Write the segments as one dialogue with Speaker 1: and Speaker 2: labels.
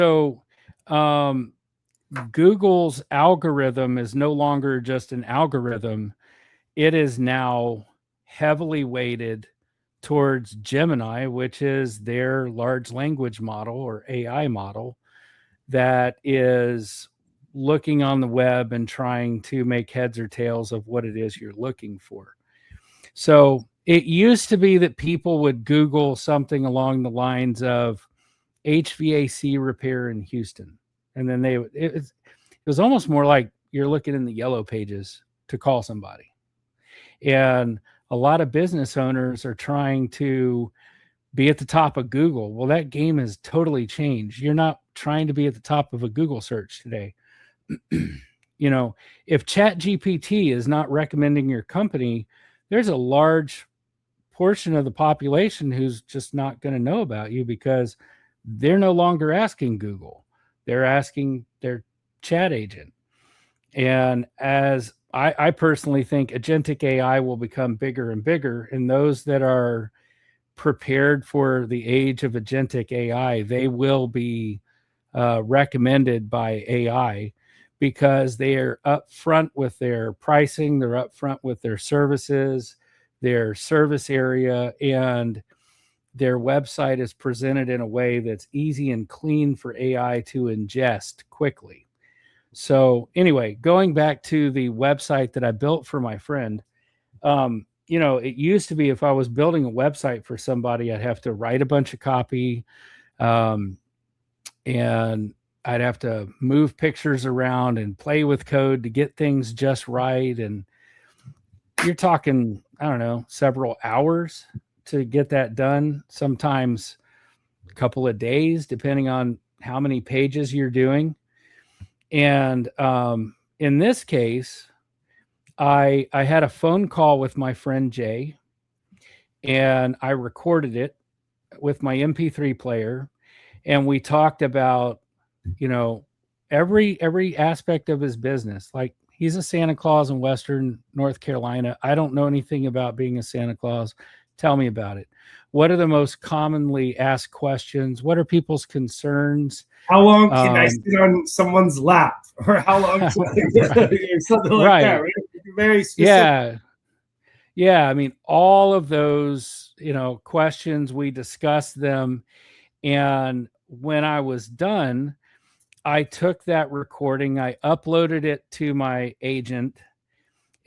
Speaker 1: So, um, Google's algorithm is no longer just an algorithm. It is now heavily weighted towards Gemini, which is their large language model or AI model that is looking on the web and trying to make heads or tails of what it is you're looking for. So it used to be that people would Google something along the lines of HVAC repair in Houston. And then it was almost more like you're looking in the yellow pages to call somebody. And a lot of business owners are trying to be at the top of Google. Well, that game has totally changed. You're not trying to be at the top of a Google search today. If ChatGPT is not recommending your company, there's a large portion of the population who's just not going to know about you because they're no longer asking Google. They're asking their chat agent. And as I personally think agentic AI will become bigger and bigger, and those that are prepared for the age of agentic AI, they will be recommended by AI because they are upfront with their pricing, they're upfront with their services, their service area, and their website is presented in a way that's easy and clean for AI to ingest quickly. So anyway, going back to the website that I built for my friend, it used to be if I was building a website for somebody, I'd have to write a bunch of copy, and I'd have to move pictures around and play with code to get things just right. And you're talking, I don't know, several hours to get that done, sometimes a couple of days, depending on how many pages you're doing. And in this case, I had a phone call with my friend Jay, and I recorded it with my MP3 player, and we talked about, every aspect of his business. Like, he's a Santa Claus in Western North Carolina. I don't know anything about being a Santa Claus. Tell me about it. What are the most commonly asked questions? What are people's concerns?
Speaker 2: How long can I sit on someone's lap? Or how long or something like
Speaker 1: right.
Speaker 2: that, right? Very
Speaker 1: specific. Yeah. I mean, all of those, questions, we discussed them. And when I was done, I took that recording, I uploaded it to my agent,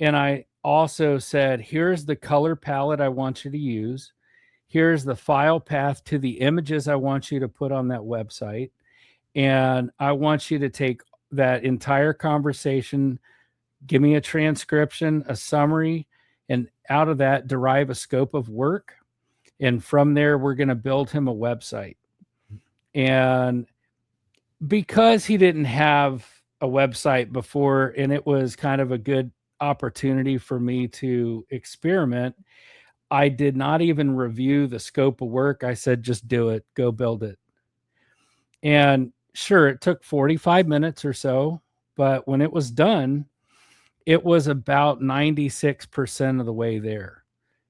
Speaker 1: and I also said, here's the color palette I want you to use. Here's the file path to the images I want you to put on that website. And I want you to take that entire conversation, give me a transcription, a summary, and out of that, derive a scope of work. And from there, we're going to build him a website. And because he didn't have a website before, and it was kind of a good opportunity for me to experiment, I did not even review the scope of work. I said, just do it, go build it. And sure, it took 45 minutes or so, but when it was done, it was about 96% of the way there.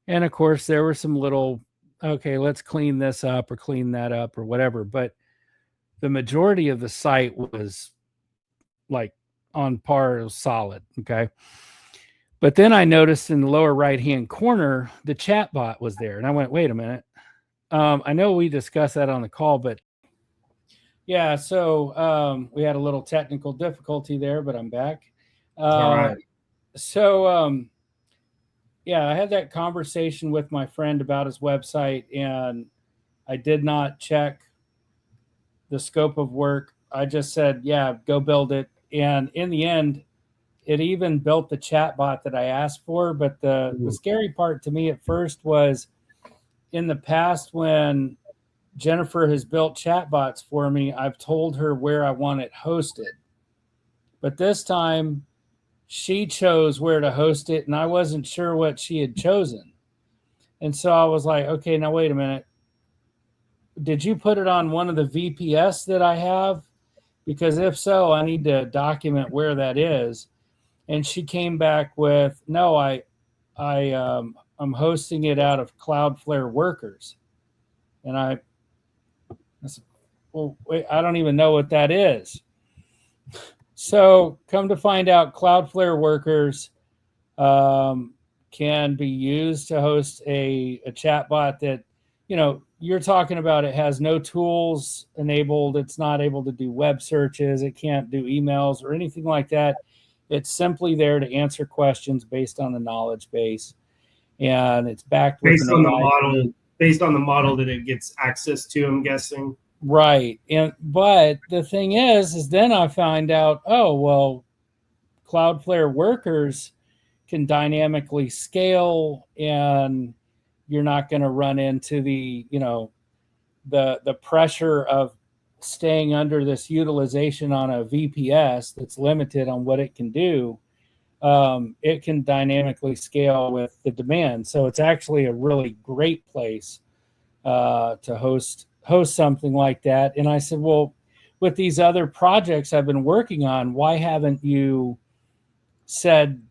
Speaker 1: And of course, there were some little, okay, let's clean this up or clean that up or whatever. But the majority of the site was like on par, it was solid. Okay. But then I noticed in the lower right-hand corner, the chat bot was there. And I went, wait a minute. I know we discussed that on the call, but yeah, so we had a little technical difficulty there, but I'm back.
Speaker 2: All right.
Speaker 1: So, yeah, I had that conversation with my friend about his website, and I did not check the scope of work. I just said, yeah, go build it. And in the end, it even built the chat bot that I asked for. But the scary part to me at first was, in the past, when Jennifer has built chatbots for me, I've told her where I want it hosted. But this time, she chose where to host it, and I wasn't sure what she had chosen. And so I was like, okay, now wait a minute. Did you put it on one of the VPS that I have? Because if so, I need to document where that is. And she came back with, no, I'm hosting it out of Cloudflare Workers. And I said, well, wait, I don't even know what that is. So come to find out, Cloudflare workers can be used to host a chatbot that, you know, you're talking about. It has no tools enabled. It's not able to do web searches. It can't do emails or anything like that. It's simply there to answer questions based on the knowledge base, and it's backed with
Speaker 2: Based
Speaker 1: an
Speaker 2: on the
Speaker 1: AI.
Speaker 2: model, based on the model that it gets access to, I'm guessing.
Speaker 1: Right. And but the thing is then I find out, oh, well, Cloudflare workers can dynamically scale, and you're not going to run into the, you know, the pressure of staying under this utilization on a VPS that's limited on what it can do. It can dynamically scale with the demand. So it's actually a really great place to host something like that. And I said, well, with these other projects I've been working on, why haven't you said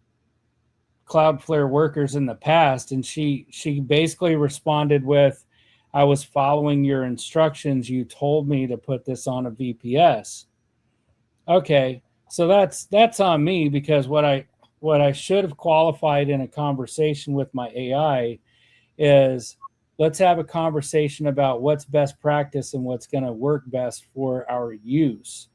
Speaker 1: Cloudflare workers in the past? And she basically responded with, I was following your instructions. You told me to put this on a VPS. Okay, so that's on me, because what I should have qualified in a conversation with my AI is, let's have a conversation about what's best practice and what's going to work best for our use.